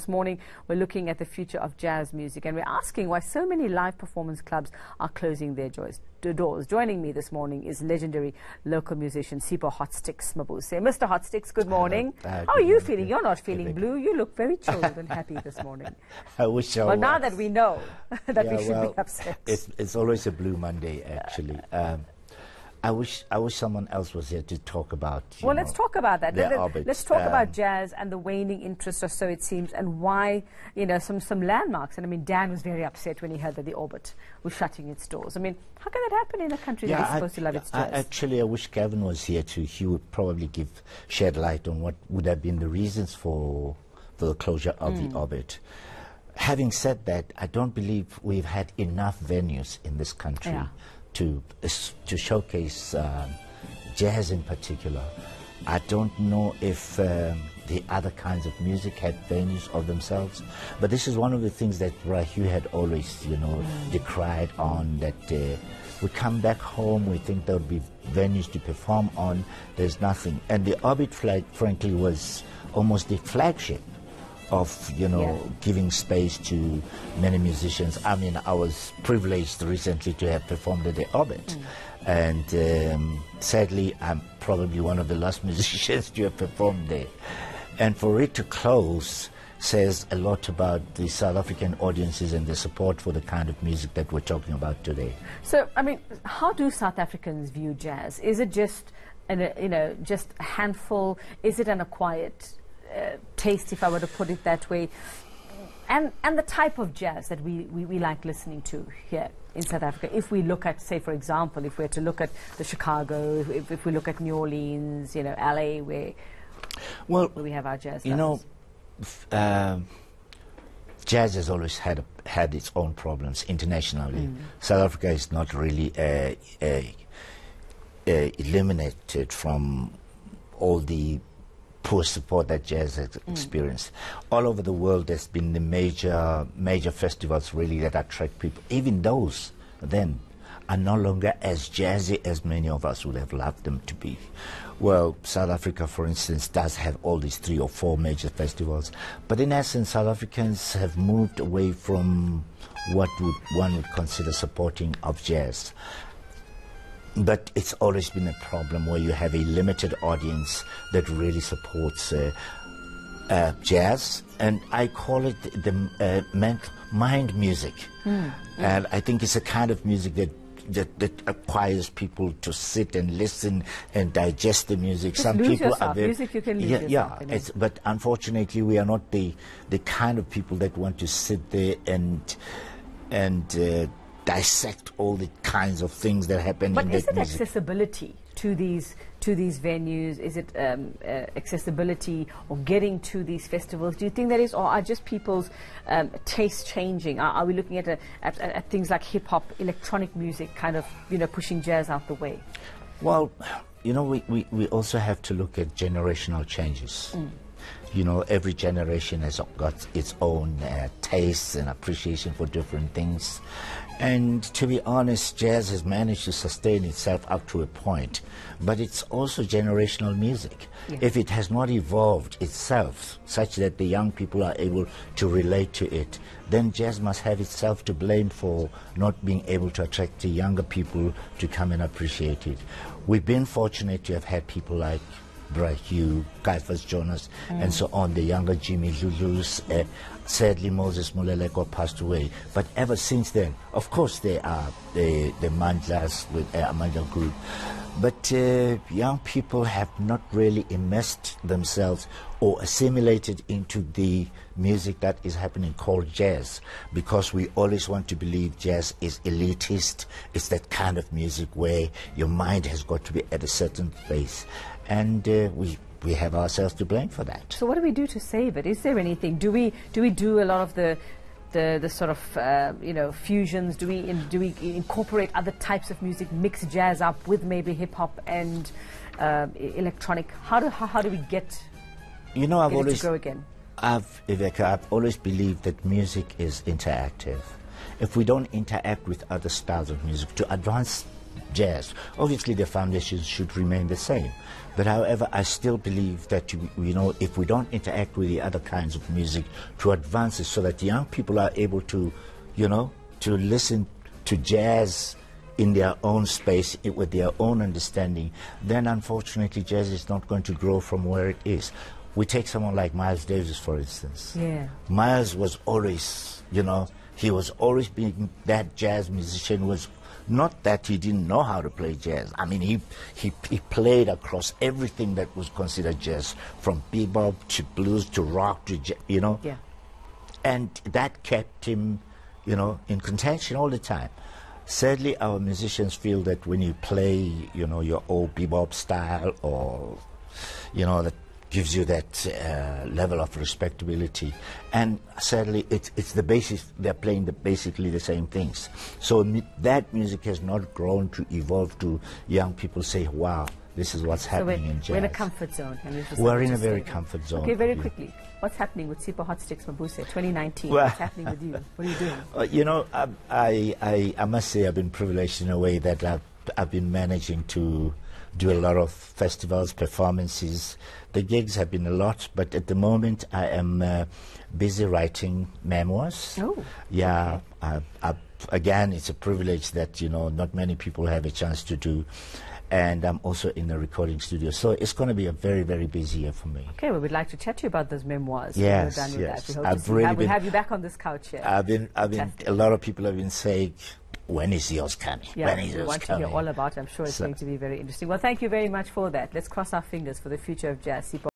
This morning, we're looking at the future of jazz music, and we're asking why so many live performance clubs are closing their doors. Joining me this morning is legendary local musician Sipho Hotsticks Mabuse. Mr. Hotsticks, good morning. How are you feeling? You're not feeling blue. You look very chilled and happy this morning. I wish I Well, was. now that we know that we should be upset. It's always a blue Monday, actually. I wish someone else was here to talk about. Well, let's talk about that. Let's talk Orbit. about jazz and the waning interest, or so it seems, and why, some landmarks. And I mean, Dan was very upset when he heard that the Orbit was shutting its doors. I mean, how can that happen in a country that is supposed to love its jazz? Actually, I wish Gavin was here too. He would probably shed light on what would have been the reasons for the closure of the Orbit. Having said that, I don't believe we've had enough venues in this country to showcase jazz in particular. I don't know if the other kinds of music had venues of themselves, but this is one of the things that Rahul had always, decried on, that we come back home, we think there would be venues to perform on, there's nothing. And the Orbit flag, frankly, was almost the flagship of giving space to many musicians. I mean, I was privileged recently to have performed at the Orbit, and sadly I'm probably one of the last musicians to have performed there. And for it to close says a lot about the South African audiences and the support for the kind of music that we're talking about today. So, I mean, how do South Africans view jazz? Is it just just a handful? Is it an acquired taste, if I were to put it that way, and the type of jazz that we like listening to here in South Africa? If we look at, say, for example, if we were to look at the Chicago, if we look at New Orleans, LA, where we have our jazz stars. Jazz has always had its own problems internationally. South Africa is not really eliminated from all the poor support that jazz has experienced. All over the world, there's been the major festivals really that attract people. Even those then are no longer as jazzy as many of us would have loved them to be. Well, South Africa, for instance, does have all these 3 or 4 major festivals, but in essence, South Africans have moved away from what one would consider supporting of jazz. But it's always been a problem where you have a limited audience that really supports jazz, and I call it the mind music. And I think it's a kind of music that acquires people to sit and listen and digest the music. Some people are very music you can lose yourself, but unfortunately we are not the kind of people that want to sit there and dissect all the kinds of things that happen in that music. But is it accessibility to these venues? Is it accessibility or getting to these festivals? Do you think that is, or are just people's tastes changing? Are we looking at things like hip hop, electronic music, kind of pushing jazz out the way? Well, we also have to look at generational changes. Every generation has got its own tastes and appreciation for different things. And to be honest, jazz has managed to sustain itself up to a point. But it's also generational music. Yeah. If it has not evolved itself such that the young people are able to relate to it, then jazz must have itself to blame for not being able to attract the younger people to come and appreciate it. We've been fortunate to have had people like Hugh, Caiaphas Jonas, and so on, the younger Jimmy Lulus. Sadly, Moses Muleleko passed away. But ever since then, of course, there are the Mandlas with Amanda Group. But young people have not really immersed themselves or assimilated into the music that is happening called jazz, because we always want to believe jazz is elitist. It's that kind of music where your mind has got to be at a certain place. And we have ourselves to blame for that. So what do we do to save it? Is there anything? Do we do a lot of the sort of fusions? Do we incorporate other types of music, mix jazz up with maybe hip hop and electronic? How do we get I've always to go again? I've always believed that music is interactive. If we don't interact with other styles of music to advance jazz. Obviously, the foundations should remain the same. But however, I still believe that, if we don't interact with the other kinds of music to advance it so that young people are able to, to listen to jazz in their own space, with their own understanding, then unfortunately jazz is not going to grow from where it is. We take someone like Miles Davis, for instance. Yeah. Miles was always, he was always being that jazz musician. Was not that he didn't know how to play jazz. I mean, he played across everything that was considered jazz, from bebop to blues to rock to Yeah. And that kept him, in contention all the time. Sadly, our musicians feel that when you play, your old bebop style, or, that gives you that level of respectability. And sadly, it's the basis. They're playing basically the same things. So that music has not grown to evolve to young people say, wow, this is what's happening in jazz. We're in a comfort zone. We're in a very comfort zone. Okay, very quickly. What's happening with Sipho Hot Sticks Mabuse 2019? What's happening with you? What are you doing? I must say I've been privileged in a way that I've been managing to do a lot of festivals, performances. The gigs have been a lot, but at the moment I am busy writing memoirs. Oh. Yeah. Okay. Again, it's a privilege that, not many people have a chance to do. And I'm also in the recording studio. So it's going to be a very, very busy year for me. Okay, well, we'd like to chat to you about those memoirs. Yes, when you're done with yes. that. We hope we'll have you back on this couch here. A lot of people have been saying, when is yours coming? Yeah, when is we yours want coming? to hear all about it. I'm sure it's going to be very interesting. Well, thank you very much for that. Let's cross our fingers for the future of jazz.